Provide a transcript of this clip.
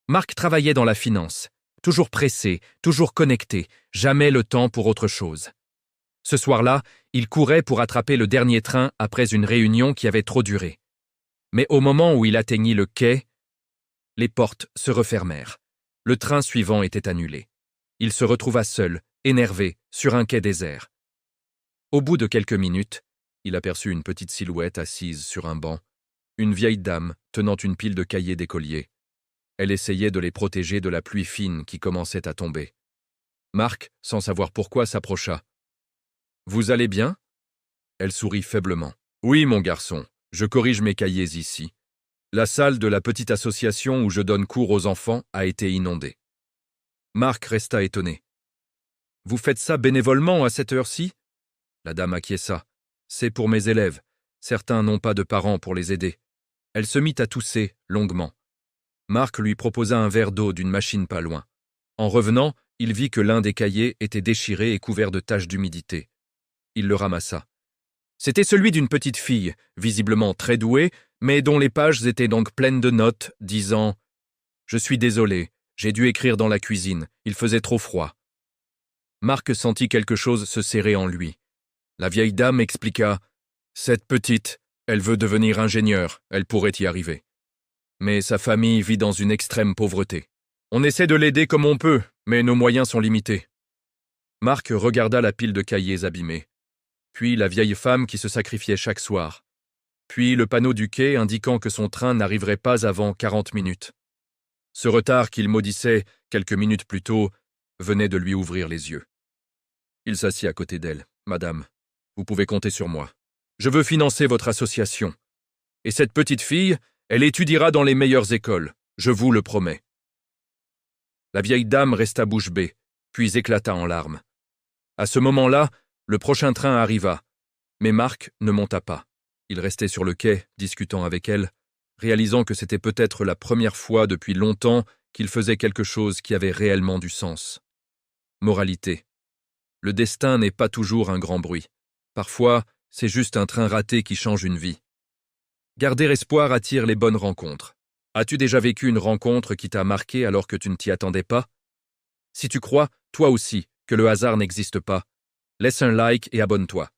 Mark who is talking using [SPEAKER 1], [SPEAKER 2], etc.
[SPEAKER 1] Marc travaillait dans la finance, toujours pressé, toujours connecté, jamais le temps pour autre chose. Ce soir-là, il courait pour attraper le dernier train après une réunion qui avait trop duré. Mais au moment où il atteignit le quai, les portes se refermèrent. Le train suivant était annulé. Il se retrouva seul, énervé, sur un quai désert. Au bout de quelques minutes, il aperçut une petite silhouette assise sur un banc, une vieille dame tenant une pile de cahiers d'écoliers. Elle essayait de les protéger de la pluie fine qui commençait à tomber. Marc, sans savoir pourquoi, s'approcha. « Vous allez bien ?» Elle sourit faiblement. « Oui, mon garçon, je corrige mes cahiers ici. La salle de la petite association où je donne cours aux enfants a été inondée. » Marc resta étonné. « Vous faites ça bénévolement à cette heure-ci » La dame acquiesça. « C'est pour mes élèves. Certains n'ont pas de parents pour les aider. » Elle se mit à tousser longuement. Marc lui proposa un verre d'eau d'une machine pas loin. En revenant, il vit que l'un des cahiers était déchiré et couvert de taches d'humidité. Il le ramassa. C'était celui d'une petite fille, visiblement très douée, mais dont les pages étaient donc pleines de notes, disant « Je suis désolé, j'ai dû écrire dans la cuisine, il faisait trop froid. » Marc sentit quelque chose se serrer en lui. La vieille dame expliqua « Cette petite, elle veut devenir ingénieure, elle pourrait y arriver. Mais sa famille vit dans une extrême pauvreté. On essaie de l'aider comme on peut, mais nos moyens sont limités. » Marc regarda la pile de cahiers abîmés. Puis la vieille femme qui se sacrifiait chaque soir. Puis le panneau du quai indiquant que son train n'arriverait pas avant 40 minutes. Ce retard qu'il maudissait quelques minutes plus tôt venait de lui ouvrir les yeux. Il s'assit à côté d'elle. « Madame, vous pouvez compter sur moi. Je veux financer votre association. Et cette petite fille, elle étudiera dans les meilleures écoles, je vous le promets. » La vieille dame resta bouche bée, puis éclata en larmes. À ce moment-là, le prochain train arriva, mais Marc ne monta pas. Il restait sur le quai, discutant avec elle, réalisant que c'était peut-être la première fois depuis longtemps qu'il faisait quelque chose qui avait réellement du sens. Moralité. Le destin n'est pas toujours un grand bruit. Parfois, c'est juste un train raté qui change une vie. Garder espoir attire les bonnes rencontres. As-tu déjà vécu une rencontre qui t'a marqué alors que tu ne t'y attendais pas? Si tu crois, toi aussi, que le hasard n'existe pas, laisse un like et abonne-toi.